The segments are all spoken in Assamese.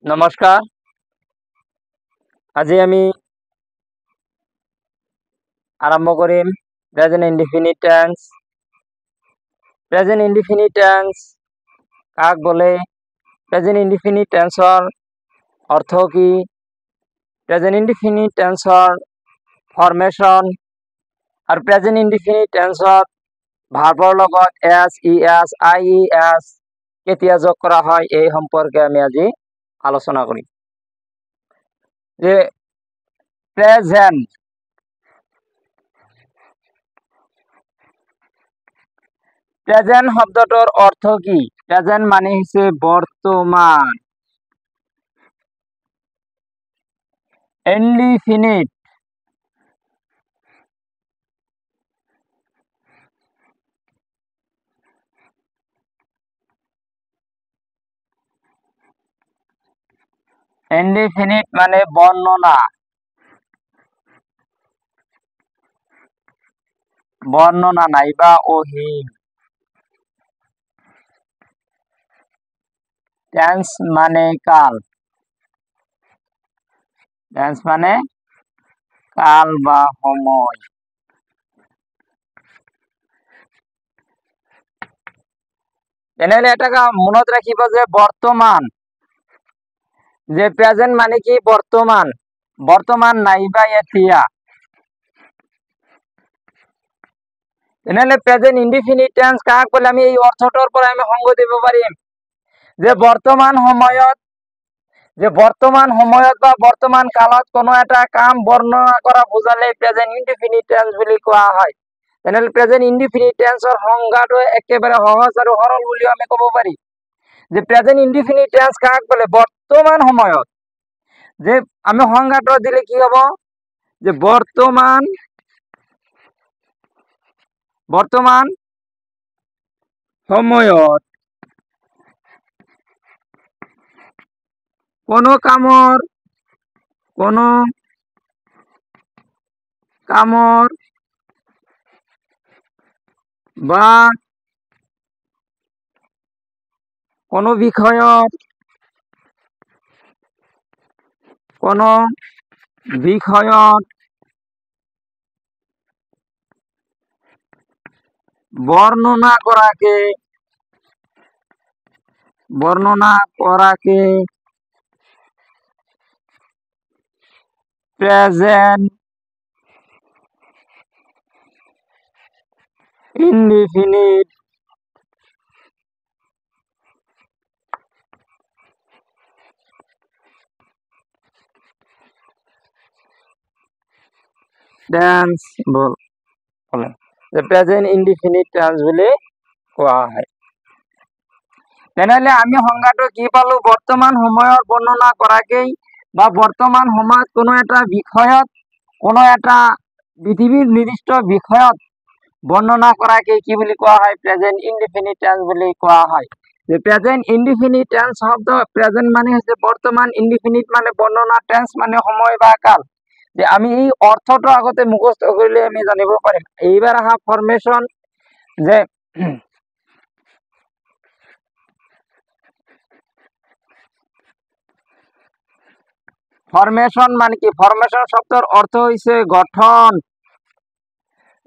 নমস্কাৰ। আজি আমি আৰম্ভ কৰিম present indefinite tense. Present indefinite tense কাক বলে? প্ৰেজেন্ট ইনডিফিনিট টেন্সৰ অৰ্থ কি? প্ৰেজেন্ট ইনডিফিনিট টেন্সৰ ফৰ্মেশ্যন আৰু প্ৰেজেন্ট ইনডিফিনিট টেন্সত ভাৰ্বৰ লগত S, E S, I E S কেতিয়া যোগ কৰা হয় এই সম্পৰ্কে আমি আজি আলোচনা কৰিম। যে প্ৰেজেন্ট প্ৰেজেন্ট শব্দটোৰ অৰ্থ কি? প্ৰেজেন্ট মানে হৈছে বৰ্তমান। ইনডিফিনিট ইনডিফিনিট মানে বর্ণনা, বর্ণনা নাইবা অহীন। টেন্স মানে কাল, টেন্স মানে কাল বা সময়। তেনেহলে এটা মনত রাখিব যে বর্তমান, যে প্রেজেন্ট মানে কি বর্তমান, বর্তমান নাইবা এতিয়া। তেনেহলে প্রেজেন্ট ইনডিফিনিট টেন্স কাক বলে আমি এই অৰ্থটোৰ পৰা আমি সংগ দিব পাৰিম যে বৰ্তমান সময়ত বা বৰ্তমান কালত কোনো এটা কাম বৰ্ণনা কৰা বুজালে প্ৰেজেন্ট ইনডিফিনিট টেন্স বুলি কোৱা হয়। তেনেহলে প্ৰেজেন্ট ইনডিফিনিট টেন্সৰ সংজ্ঞাটো একেবাৰে সহজ আৰু সৰল বুলি আমি ক'ব পাৰি যে প্ৰেজেন্ট ইনডিফিনিট টেন্স কাক বলে? বৰ্তমান সময়ত। যে আমি সংজ্ঞাটো দিলে কি হ'ব যে বৰ্তমান সময়ত কোনো কামৰ বা কোনো বিষয়ত বৰ্ণনা কৰাকে প্ৰেজেন্ট ইনডিফিনিট টেন্স বলে, যে প্ৰেজেন্ট ইনডিফিনিট টেন্স বুলি কোৱা হয়। তেনেহলে আমি সংজ্ঞাটো কি পালো? বৰ্তমান সময়ৰ বৰ্ণনা কৰাকেই বা বৰ্তমান সময়ত কোনো এটা বিষয়ত, কোনো এটা পৃথিৱীৰ নিৰ্দিষ্ট বিষয়ত বৰ্ণনা কৰাকে কি বুলি কোৱা হয়? প্ৰেজেন্ট ইনডিফিনিট টেন্স বুলি কোৱা হয়। যে প্ৰেজেন্ট ইনডিফিনিট টেন্স শব্দ, প্ৰেজেন্ট মানে হৈছে বৰ্তমান, ইনডিফিনিট মানে বৰ্ণনা, টেন্স মানে সময় বা কাল। যে আমি এই অৰ্থটো আগতে মুখস্থ কৰিলে আমি জানিব পাৰিম। এইবাৰ আহা ফৰ্মেশ্যন, যে ফর্মেশন মানে কি? ফর্মেশন শব্দের অর্থ হইছে গঠন।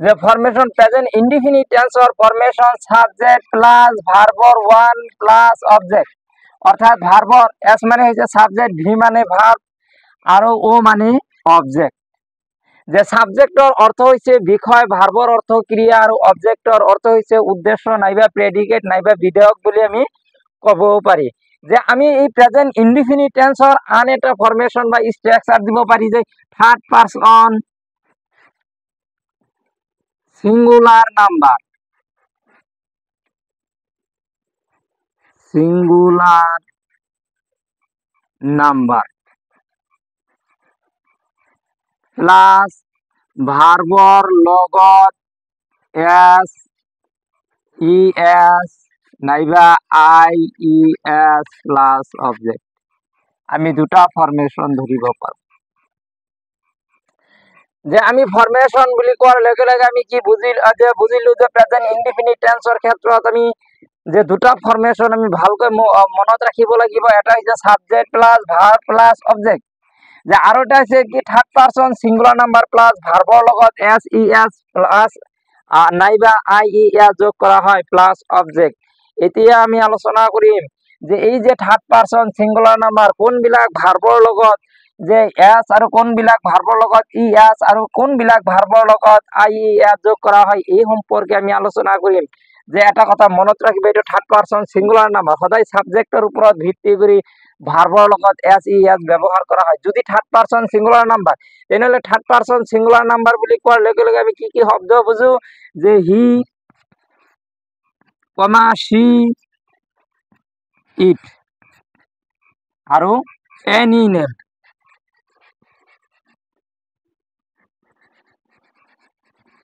যে ফর্মেশন প্রেজেন্ট ইনডিফিনিট টেন্সর ফর্মেশন সাবজেক্ট প্লাস ভার্বর ওয়ান প্লাস অবজেক্ট, অর্থাৎ ভার্বর এস মানে হইছে সাবজেক্ট, ভি মানে ভার্ব আর ও মানে অবজেক্ট। যে সাবজেক্টর অর্থ হইছে বিষয়, ভার্বর অর্থ ক্রিয়া আর অবজেক্টর অর্থ হইছে উদ্দেশ্য নাইবা প্রেডিকেট নাইবা বিধেয়ক বলি আমি কব পারি। যে আমি এই প্রেজেন্ট ইনডিফিনিট টেন্সৰ আন এটা ফৰ্মেশ্যন বা ষ্ট্ৰাকচাৰ দিব পাৰি যে third person singular number plus ভার্বর লগত এস, ই এস নাইবা I E S plus object. আমি দুটা ফর্মেশন ধরিব পারব। যে আমি ফর্মেশন বুলি কোৱাৰ লগে লগে আমি কি বুজিলো যে প্ৰেজেন্ট ইনডিফিনিট টেন্সৰ ক্ষেত্ৰত আমি যে দুটা ফৰ্মেশ্যন আমি ভালকৈ মনত ৰাখিব লাগিব। এটা হৈছে subject plus verb plus object, যে আৰু এটা হৈছে কি third person singular number plus ভাৰ্বৰ লগত এছ ই এছ প্লাছ নাইবা আই ই এছ যোগ কৰা হয় প্লাছ অবজেক্ট। এতিয়া আমি আলোচনা কৰিম যে এই যে থাৰ্ড পাৰ্চন সিঙ্গুলাৰ নাম্বাৰ কোনবিলাক ভাৰ্বৰ লগত যে এছ আৰু কোনবিলাক ভাৰ্বৰ লগত ই এছ আৰু কোনবিলাক ভাৰ্বৰ লগত আই ই এছ যোগ কৰা হয় এই সম্পৰ্কে আমি আলোচনা কৰিম। যে এটা কথা মনত ৰাখিব, এইটো থাৰ্ড পাৰ্চন সিঙ্গুলাৰ নাম্বাৰ সদায় সাবজেক্টৰ ওপৰত ভিত্তি কৰি ভাৰ্বৰ লগত এছ ই এছ ব্যৱহাৰ কৰা হয়। যদি থাৰ্ড পাৰ্চন সিঙ্গুলাৰ নাম্বাৰ, তেনেহলে থাৰ্ড পাৰ্চন সিঙ্গুলাৰ নাম্বাৰ বুলি কোৱাৰ লগে লগে আমি কি কি শব্দ বুজো, যে হি কমা সি ইট আৰু এনি নেম।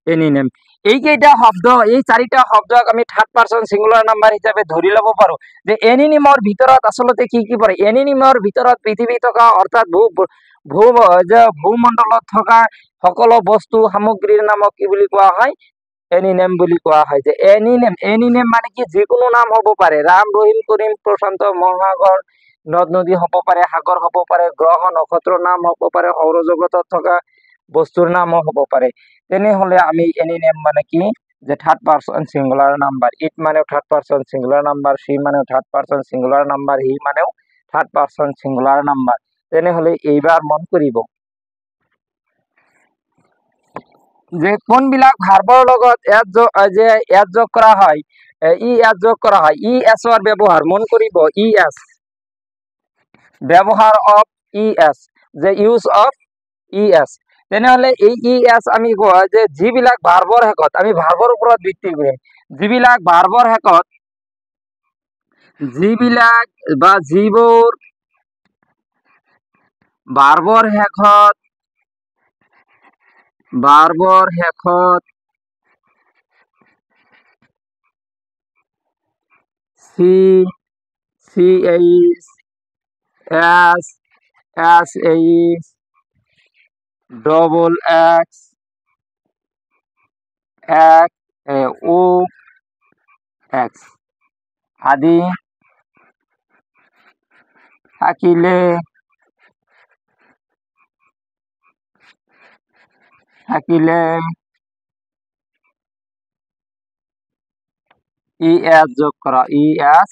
এনি নেম এইকেইটা শব্দ, এই চাৰিটা শব্দক আমি থাৰ্ড পাৰ্চন সিঙ্গুলাৰ নাম্বাৰ হিচাপে ধৰি ল'ব পাৰো। যে এনি নেমৰ ভিতৰত আচলতে কি কি পৰে, এনি নেমৰ ভিতৰত পৃথিৱী থকা অৰ্থাৎ ভূমণ্ডলত থকা সকলো বস্তু সামগ্ৰীৰ নামক কি বুলি কোৱা হয়, এনি নেম বুলি কোৱা হয়। যে এনি নেম মানে কি যিকোনো নাম হ'ব পাৰে, ৰাম ৰহিম কৰিম প্ৰশান্ত মহাসাগৰ নদ নদী হ'ব পাৰে, সাগৰ হ'ব পাৰে, গ্ৰহ নক্ষত্ৰৰ নাম হ'ব পাৰে, সৌৰজগতত থকা বস্তুৰ নামো হ'ব পাৰে। তেনেহলে আমি এনি নেম মানে কি, যে third person singular number, it মানেও থার্ড পার্সন সিঙ্গুলার নাম্বার, সি মানেও থার্ড পার্সন সিঙ্গুলার নাম্বার, হি মানেও থার্ড পার্সন সিঙ্গুলার নাম্বার। তেনেহলে এইবাৰ মন কৰিব যে কোনবিলাক ভাৰ্বৰ লগত এছ যোগ কৰা হয়, ই এছ যোগ কৰা হয়। ই এছৰ ব্যৱহাৰ মন কৰিব, ই এছ ব্যৱহাৰ অফ ই এছ, যে ইউজ অফ ই এছ। তেনেহলে এই ই এছ আমি কোৱা যে যিবিলাক ভাৰ্বৰ শেষত, আমি ভাৰ্বৰ ওপৰত ভিত্তি কৰিম, যিবিলাক ভাৰ্বৰ শেষত, যিবিলাক বা যিবোৰ ভাৰ্বৰ শেষত C C H S S H double X O X আদি থাকিলে ই এছ যোগ কৰা, ই এছ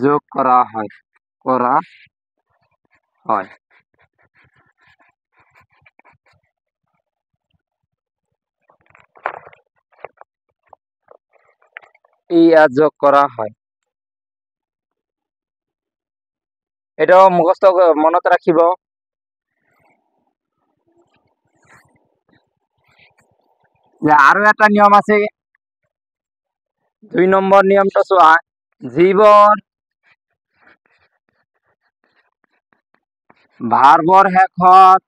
যোগ কৰা হয়। ই এছ যোগ কৰা হয়। এটাও মুখস্থ মনত ৰাখিব। যে আৰু এটা নিয়ম আছে, 2 নম্বৰ নিয়মটো চোৱা, যিবোৰ ভাৰ্বৰ শেষত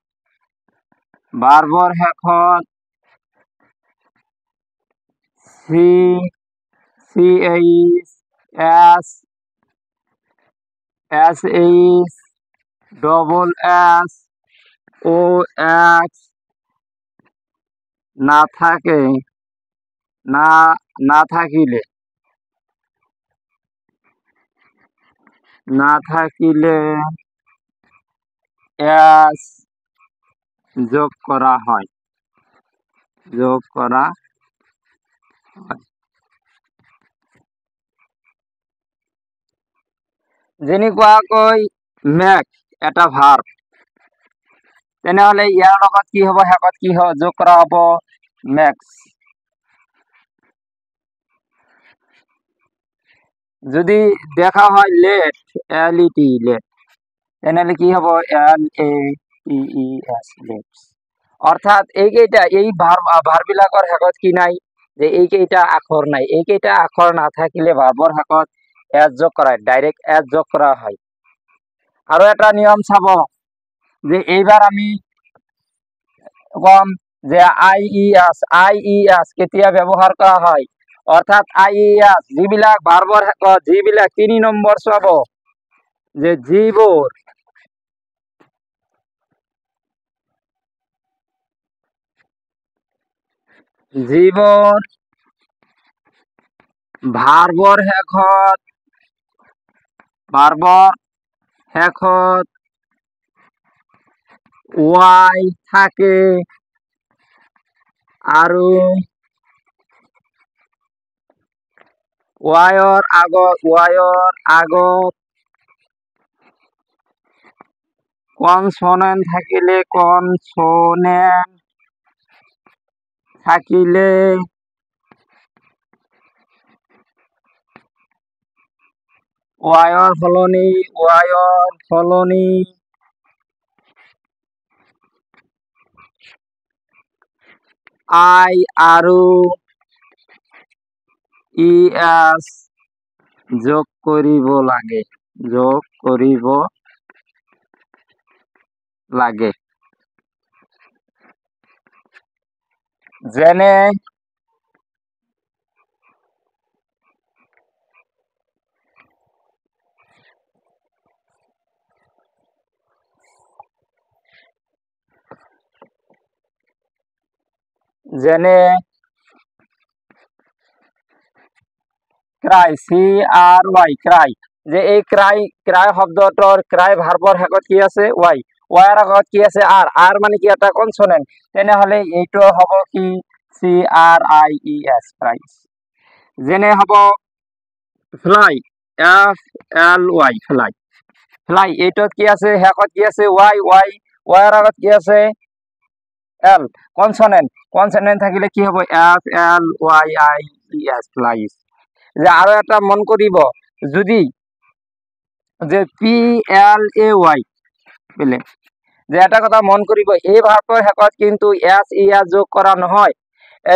C C H S S H double S O X না থাকিলে এছ যোগ কৰা হয়। যেনেকুৱাকৈ মেক এটা ভাৰ্ব, তেনেহলে ইয়াৰ লগত কি হ'ব, শেষত কি যোগ কৰা হ'ব, মেক্স। যদি দেখা হয় লেট, LET লেট, তেনেহলে কি হ'ব, LATES লেটস। অৰ্থাৎ এইকেইটা এই ভাৰ্ববিলাকৰ শেষত কি নাই, যে এইকেইটা আখৰ নাই। এইকেইটা আখৰ নাথাকিলে ভাৰ্বৰ শেষত এছ যোগ কৰা হয়, ডাইৰেক্ট এছ যোগ কৰা হয়। আৰু এটা নিয়ম চাব, যে এইবাৰ আমি কম যে আই ই এছ কেতিয়া ব্যৱহাৰ কৰা হয়, অৰ্থাৎ আই ই এছ যিবিলাক ভাৰ্বৰ শেষত, যিবিলাক 3 নম্বৰ চাব, যে যিবোৰ ভাৰ্বৰ শেষত ৱাই থাকে আৰু ৱাইৰ আগত কনসনেন্ট থাকিলে ৱাইৰ সলনি আই আৰু ES যোগ কৰিব লাগে যেনে ক্ৰাই CRY ক্ৰাই যে এই ক্ৰাই শব্দটোৰ ক্ৰাই ভাৰ্বৰ শেষত কি আছে ৱাইৰ আগত কি আছে আৰ মানে কি এটা কনসনেন্ট তেনেহলে এইটো হ'ব কি CRIES ক্ৰাইস যেনে হ'ব ফ্লাই FLY ফ্লাই এইটোত কি আছে শেষত কি আছে ৱাইৰ আগত কি আছে এল কনসনেন্ট থাকিলে কি হ'ব FLYIES ফ্লাইস যে আৰু এটা মন কৰিব যদি যে PLAY বেলেগ যে এটা কথা মন কৰিব এই ভাৰ্বৰ শেষত কিন্তু ES যোগ কৰা নহয়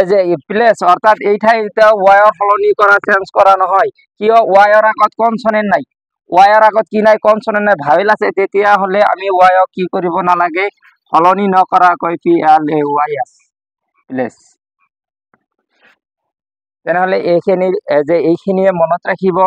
যে প্লেস অৰ্থাৎ এই ঠাইতে ৱাইৰ সলনি কৰা চেঞ্জ কৰা নহয় কিয় ৱাইৰ আগত কনসনেন্ট নাই ৱাইৰ আগত কি নাই কনসনেন্ট নাই ভাৱেল আছে তেতিয়া হলে আমি ৱাইক কি কৰিব নালাগে সলনি নকৰাকৈ PLAYS প্লেস তেনেহলে এইখিনিয়ে মনত ৰাখিব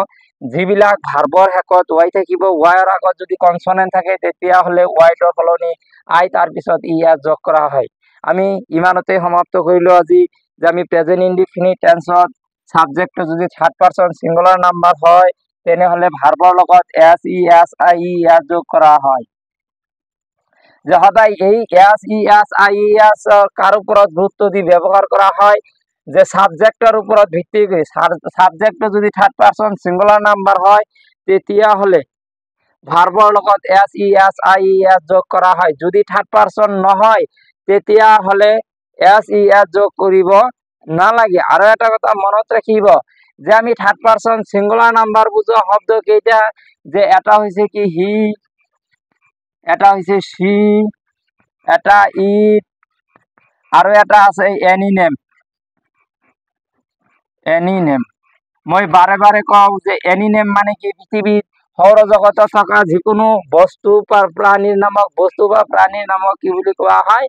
যিবিলাক ভাৰ্বৰ শেষত ৱাই থাকিব ৱাইৰ আগত যদি কনসনেন্ট থাকে তেতিয়া হলে ৱাইৰ সলনি আই তাৰ পিছত ES যোগ কৰা হয় আমি ইমানতে সমাপ্ত কৰিলো আজি যে আমি প্ৰেজেন্ট ইনডিফিনিট টেন্সত সাবজেক্ট যদি থাৰ্ড পাৰসন সিঙ্গুলাৰ নাম্বাৰ হয় তেনেহলে ভাৰ্বৰ লগত SES যোগ কৰা হয় যে সদায় এই SES কাৰ উপৰত গুৰুত্ব দি ব্যৱহাৰ কৰা হয় যে সাবজেক্টৰ উপৰত ভিত্তি কৰি সাবজেক্ট যদি থাৰ্ড পাৰসন সিঙ্গুলাৰ নাম্বাৰ হয় তেতিয়া হলে ভাৰ্বৰ লগত SES যোগ কৰা হয় যদি থাৰ্ড পাৰসন নহয় তেতিয়া হলে SES যোগ কৰিব নালাগে আৰু এটা কথা মনত ৰাখিব যে আমি থাৰ্ড পাৰসন সিঙ্গুলাৰ নাম্বাৰ বুজোৱা শব্দ কেইটা যে এটা হৈছে কি হি এটা হৈছে সি এটা ইট আৰু এটা আছে এনি নেম মই বাৰে বাৰে কওঁ যে এনি নেম মানে কি পৃথিৱীত সৌৰজগতত থকা যিকোনো বস্তু বা প্ৰাণীৰ নামক কি বুলি কোৱা হয়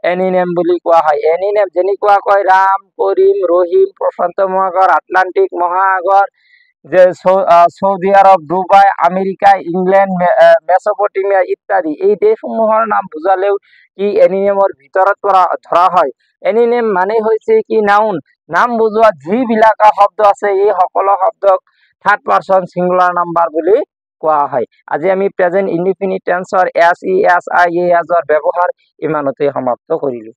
এনি নেম বুলি কোৱা হয় এনি নেম যেনেকুৱাকৈ ৰাম কৰিম ৰহিম প্ৰশান্ত মহাসাগৰ আটলান্টিক মহাসাগৰ যে সৌদি আৰব ডুবাই আমেৰিকা ইংলেণ্ড মেসোপটেমিয়া ইত্যাদি এই দেশসমূহৰ নাম বুজালেও কি এনি নেমৰ ভিতৰত ধৰা হয় এনি নেম মানে হৈছে কি নাম বুজোৱা যিবিলাক শব্দ আছে এই সকলো শব্দক থাৰ্ড পাৰসন সিঙ্গুলাৰ নাম্বাৰ বুলি কোৱা হয় আজি আমি প্ৰেজেন্ট ইনডিফিনিট টেন্সৰ SES IES ব্যৱহাৰ ইমানতে সমাপ্ত কৰিলো